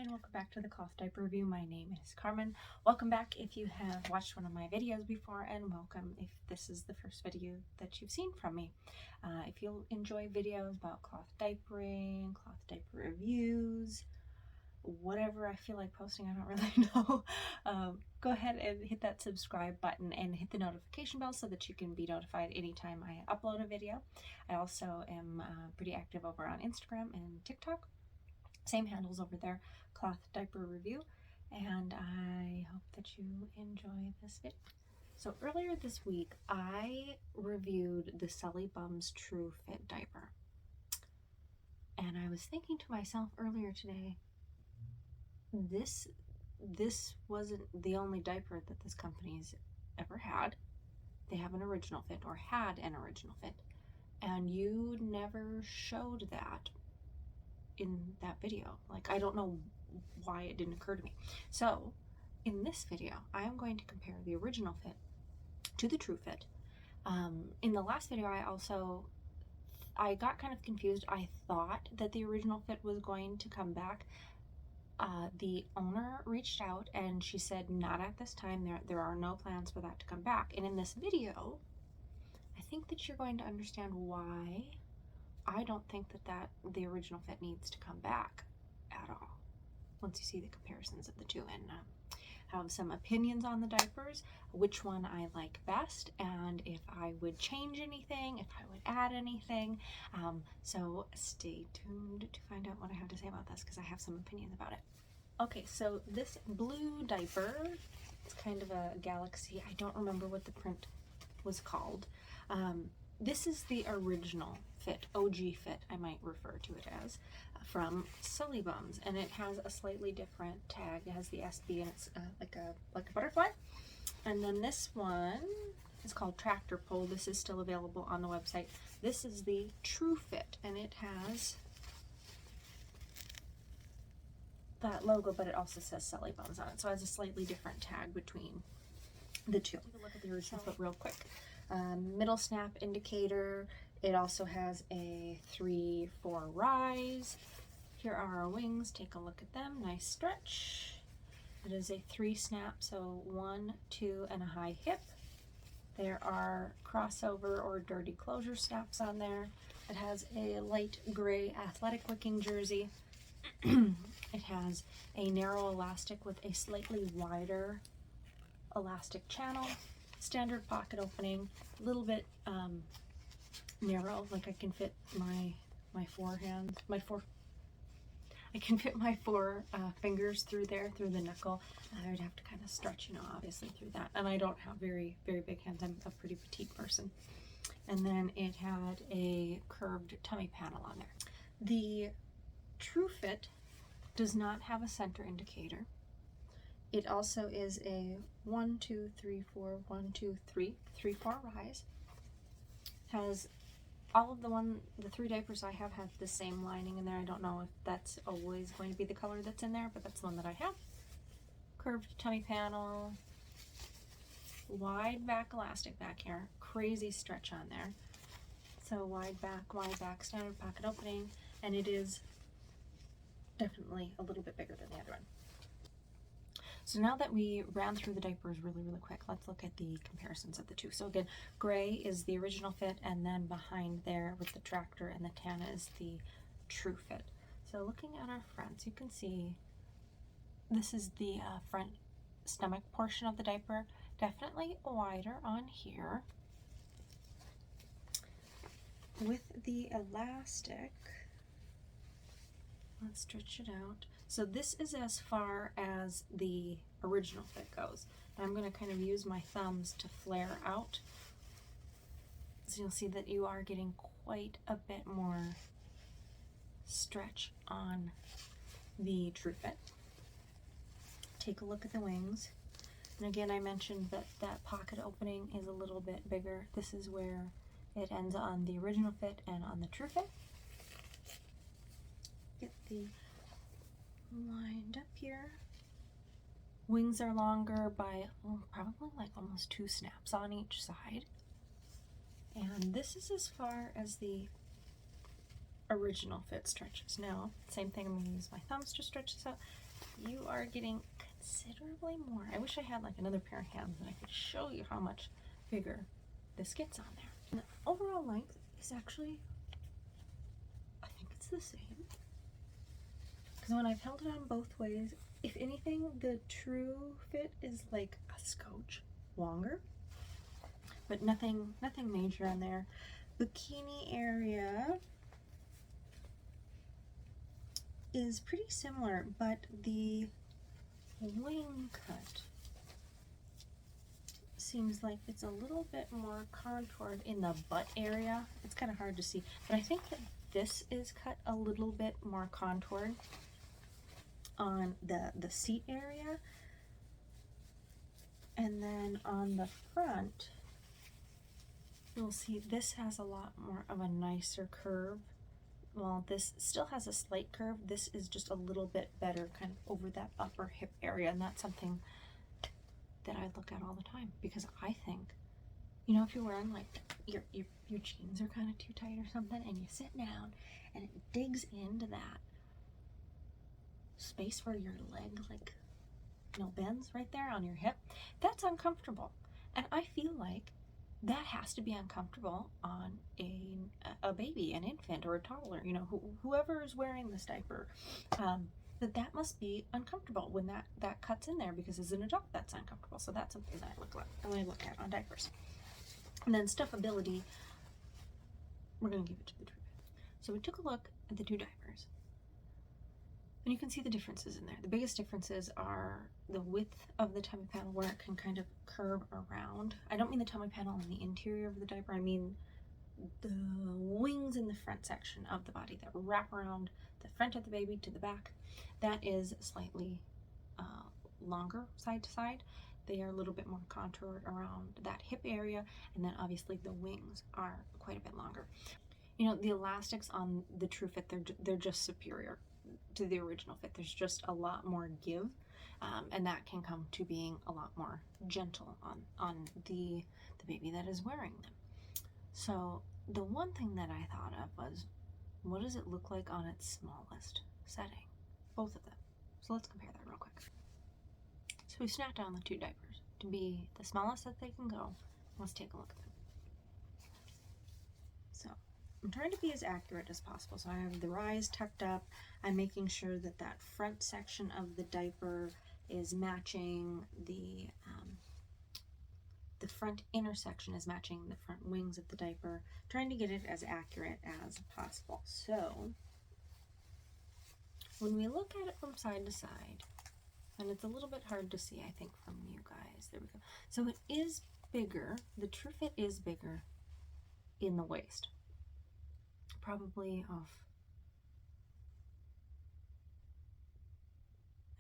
Hi and welcome back to the cloth diaper review. My name is Carmen. Welcome back if you have watched one of my videos before, and welcome if this is the first video that you've seen from me. If you'll enjoy videos about cloth diapering, cloth diaper reviews, whatever I feel like posting, I don't really know, go ahead and hit that subscribe button and hit the notification bell so that you can be notified anytime I upload a video. I also am pretty active over on Instagram and TikTok. Same handles over there, cloth diaper review, and I hope that you enjoy this video. So earlier this week, I reviewed the Sully Bums True Fit diaper, and I was thinking to myself earlier today, this wasn't the only diaper that this company's ever had. They have an original fit, or had an original fit, and you never showed that in that video. Like, I don't know why it didn't occur to me. So in this video, I am going to compare the original fit to the True Fit. In the last video, I got kind of confused. I thought that the original fit was going to come back. The owner reached out and she said, not at this time. There are no plans for that to come back. And in this video, I think that you're going to understand why I don't think that the original fit needs to come back at all once you see the comparisons of the two, and have some opinions on the diapers, which one I like best, and if I would change anything, if I would add anything. So stay tuned to find out what I have to say about this, because I have some opinions about it. Okay, so this blue diaper, it's kind of a galaxy. I don't remember what the print was called. This is the original fit, OG fit, I might refer to it as, from Sully Bums, and it has a slightly different tag. It has the SB, and it's like a butterfly. And then this one is called Tractor Pull. This is still available on the website. This is the True Fit, and it has that logo, but it also says Sully Bums on it, so it has a slightly different tag between the two. Take a look at the original foot real quick. Middle snap indicator. It also has a 3-4 rise. Here are our wings. Take a look at them. Nice stretch. It is a 3 snap, so 1, 2, and a high hip. There are crossover or dirty closure snaps on there. It has a light gray athletic wicking jersey. It has a narrow elastic with a slightly wider elastic channel. Standard pocket opening, a little bit narrow, like I can fit my four fingers through there, through the knuckle. I would have to kind of stretch, obviously through that. And I don't have very, very big hands. I'm a pretty petite person. And then it had a curved tummy panel on there. The True Fit does not have a center indicator. It also is a 1, 2, 3, 4, 1, 2, 3, 3, 4 rise. Has all of the 3 diapers I have the same lining in there. I don't know if that's always going to be the color that's in there, but that's the one that I have. Curved tummy panel, wide back elastic back here, crazy stretch on there. So wide back, standard pocket opening, and it is definitely a little bit bigger than the other one. So now that we ran through the diapers really, really quick, let's look at the comparisons of the two. So again, gray is the original fit, and then behind there with the tractor and the tan is the True Fit. So looking at our fronts, you can see this is the front stomach portion of the diaper. Definitely wider on here. With the elastic, let's stretch it out. So this is as far as the original fit goes. And I'm going to kind of use my thumbs to flare out. So you'll see that you are getting quite a bit more stretch on the True Fit. Take a look at the wings. And again, I mentioned that that pocket opening is a little bit bigger. This is where it ends on the original fit and on the True Fit. Get the lined up here. Wings are longer by probably like almost 2 snaps on each side. And this is as far as the original fit stretches. Now, same thing, I'm going to use my thumbs to stretch this out. you are getting considerably more. I wish I had like another pair of hands and I could show you how much bigger this gets on there. And the overall length is actually, I think it's the same. Because when I've held it on both ways, if anything, the true fit is like a scotch longer, but nothing major on there. Bikini area is pretty similar, but the wing cut seems like it's a little bit more contoured in the butt area. It's kind of hard to see, but I think that this is cut a little bit more contoured on the seat area. And then on the front, you'll see this has a lot more of a nicer curve. Well, this still has a slight curve. This is just a little bit better kind of over that upper hip area, and that's something that I look at all the time, because I think, you know, if you're wearing like your jeans are kind of too tight or something, and you sit down and it digs into that space where your leg, like, you know, bends right there on your hip, that's uncomfortable. And I feel like that has to be uncomfortable on a baby, an infant, or a toddler, you know, whoever is wearing this diaper, that must be uncomfortable when that cuts in there, because as an adult that's uncomfortable. So that's something that I look at on diapers. And then stuffability, we're going to give it to the truth. So we took a look at the two diapers, and you can see the differences in there. The biggest differences are the width of the tummy panel, where it can kind of curve around. I don't mean the tummy panel in the interior of the diaper, I mean the wings in the front section of the body that wrap around the front of the baby to the back. That is slightly longer side to side. They are a little bit more contoured around that hip area, and then obviously the wings are quite a bit longer. You know, the elastics on the True Fit, they're just superior to the original fit. There's just a lot more give, and that can come to being a lot more gentle on the baby that is wearing them. So the one thing that I thought of was, what does it look like on its smallest setting? Both of them. So let's compare that real quick. So we snapped down the two diapers to be the smallest that they can go. Let's take a look at them. So I'm trying to be as accurate as possible. So I have the rise tucked up. I'm making sure that that front section of the diaper is matching the front inner section is matching the front wings of the diaper, trying to get it as accurate as possible. So when we look at it from side to side, and it's a little bit hard to see, I think, from you guys. There we go. So it is bigger. The True Fit is bigger in the waist. Probably of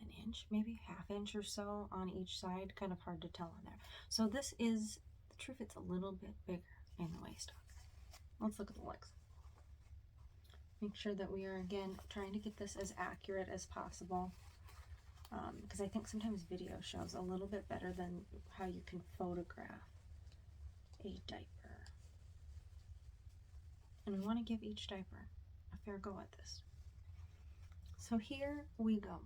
an inch, maybe ½ inch or so on each side. Kind of hard to tell on there. So this is, the True Fit's a little bit bigger in the waist. Let's look at the legs. Make sure that we are, again, trying to get this as accurate as possible. Because I think sometimes video shows a little bit better than how you can photograph a diaper. And we want to give each diaper a fair go at this. So here we go.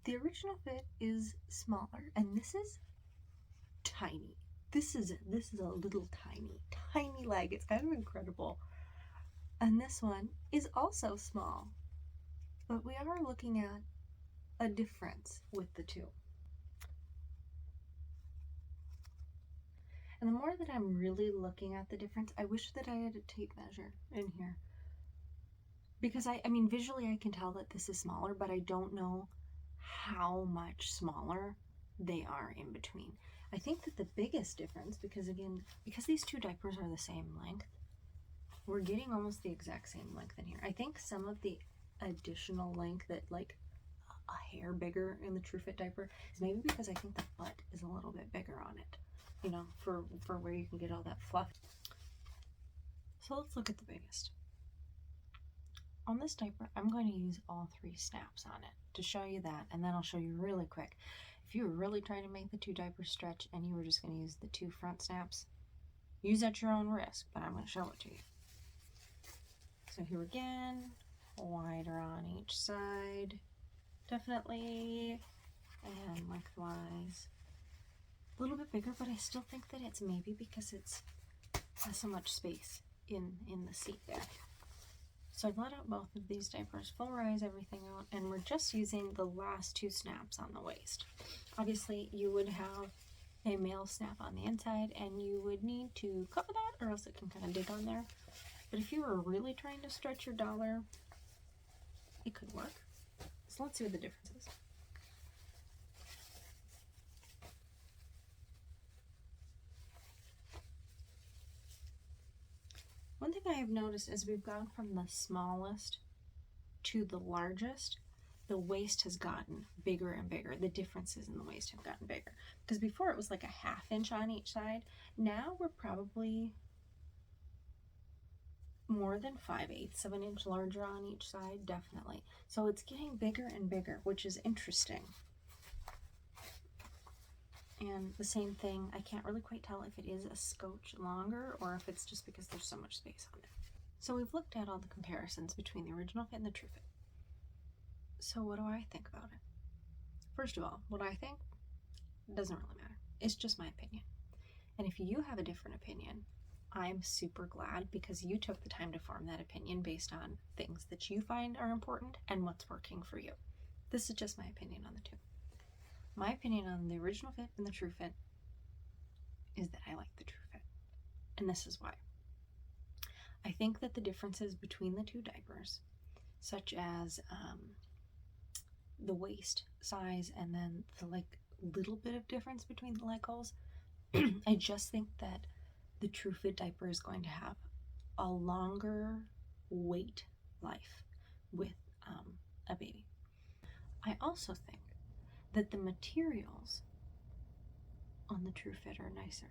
The original fit is smaller, and this is tiny. This is a little tiny leg. It's kind of incredible. And this one is also small. But we are looking at a difference with the two. And the more that I'm really looking at the difference, I wish that I had a tape measure in here. Because I mean, visually I can tell that this is smaller, but I don't know how much smaller they are in between. I think that the biggest difference, because these two diapers are the same length, we're getting almost the exact same length in here. I think some of the additional length, that like a hair bigger in the True Fit diaper, is maybe because I think the butt is a little bit bigger on it, you know, for where you can get all that fluff. So let's look at the biggest. On this diaper, I'm going to use all 3 snaps on it to show you that, and then I'll show you really quick. If you were really trying to make the 2 diapers stretch and you were just going to use the 2 front snaps, use at your own risk, but I'm going to show it to you. So here again, wider on each side, definitely, and lengthwise a little bit bigger, but I still think that it's maybe because it's has so much space in the seat there. So I let out both of these diapers, full rise everything out, and we're just using the last 2 snaps on the waist. Obviously, you would have a male snap on the inside, and you would need to cover that, or else it can kind of dig on there. But if you were really trying to stretch your dollar, it could work. So let's see what the difference is. One thing I have noticed as we've gone from the smallest to the largest, the waist has gotten bigger and bigger. The differences in the waist have gotten bigger. Because before it was like a 1/2 inch on each side. Now we're probably more than 5/8 of an inch larger on each side, definitely. So it's getting bigger and bigger, which is interesting. And the same thing, I can't really quite tell if it is a scotch longer or if it's just because there's so much space on there. So we've looked at all the comparisons between the original fit and the true fit. So what do I think about it? First of all, what I think doesn't really matter. It's just my opinion. And if you have a different opinion, I'm super glad, because you took the time to form that opinion based on things that you find are important and what's working for you. This is just my opinion on the two. My opinion on the original fit and the true fit is that I like the true fit. And this is why. I think that the differences between the 2 diapers, such as the waist size and then the little bit of difference between the leg holes, I just think that the true fit diaper is going to have a longer weight life with a baby. I also think that the materials on the true fit are nicer.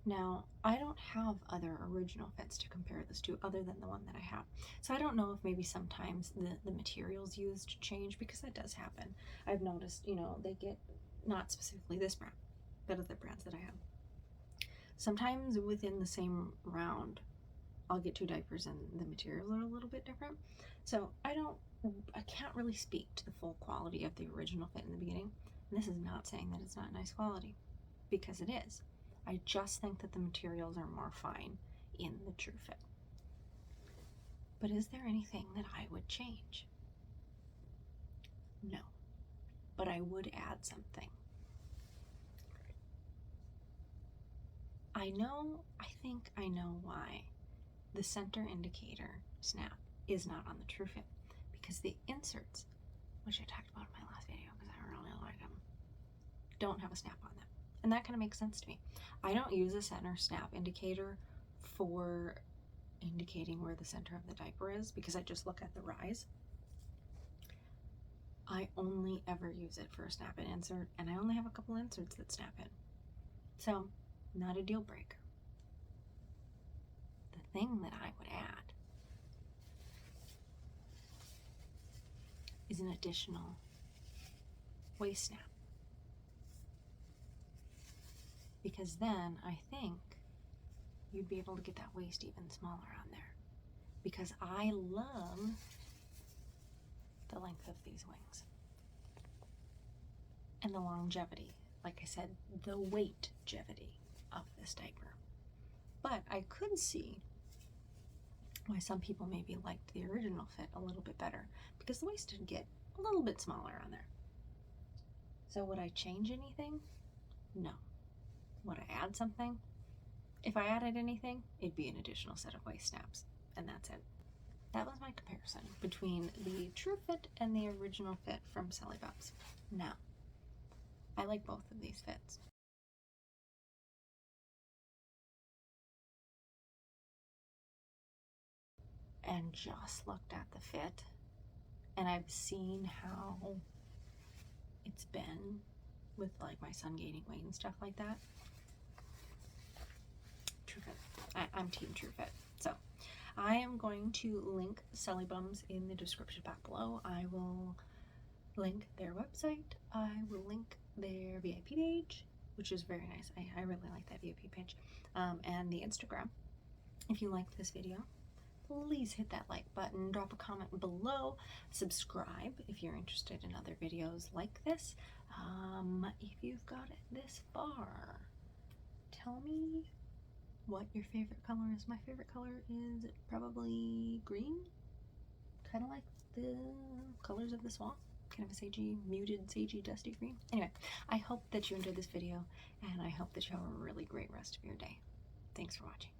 Now, I don't have other original fits to compare this to other than the one that I have. So I don't know if maybe sometimes the materials used change, because that does happen. I've noticed, they get, not specifically this brand, but other brands that I have. Sometimes within the same round, I'll get 2 diapers and the materials are a little bit different. So I can't really speak to the full quality of the original fit in the beginning. And this is not saying that it's not nice quality, because it is. I just think that the materials are more fine in the true fit. But is there anything that I would change? No. But I would add something. I think I know why the center indicator snap is not on the true fit, because the inserts, which I talked about in my last video because I really like them, don't have a snap on them. And that kind of makes sense to me. I don't use a center snap indicator for indicating where the center of the diaper is, because I just look at the rise. I only ever use it for a snap and insert, and I only have a couple inserts that snap in. So, not a deal breaker. The thing that I would add is an additional waist snap. Because then I think you'd be able to get that waist even smaller on there. Because I love the length of these wings. And the longevity, like I said, the weight-gevity of this diaper. But I could see why some people maybe liked the original fit a little bit better, because the waist did get a little bit smaller on there. So would I change anything? No. Would I add something? If I added anything, it'd be an additional set of waist snaps, and that's it. That was my comparison between the true fit and the original fit from Sully Bubs. Now, I like both of these fits. And just looked at the fit, and I've seen how it's been with like my son gaining weight and stuff like that. True fit. I'm team true fit. So I am going to link Sully Bums in the description box below. I will link their website. I will link their VIP page, which is very nice. I really like that VIP page. And the Instagram. If you liked this video, please hit that like button, drop a comment below, subscribe if you're interested in other videos like this. If you've got it this far, tell me what your favorite color is. My favorite color is probably green, kind of like the colors of the swamp, kind of a sagey, muted, sagey, dusty green. Anyway, I hope that you enjoyed this video, and I hope that you have a really great rest of your day. Thanks for watching.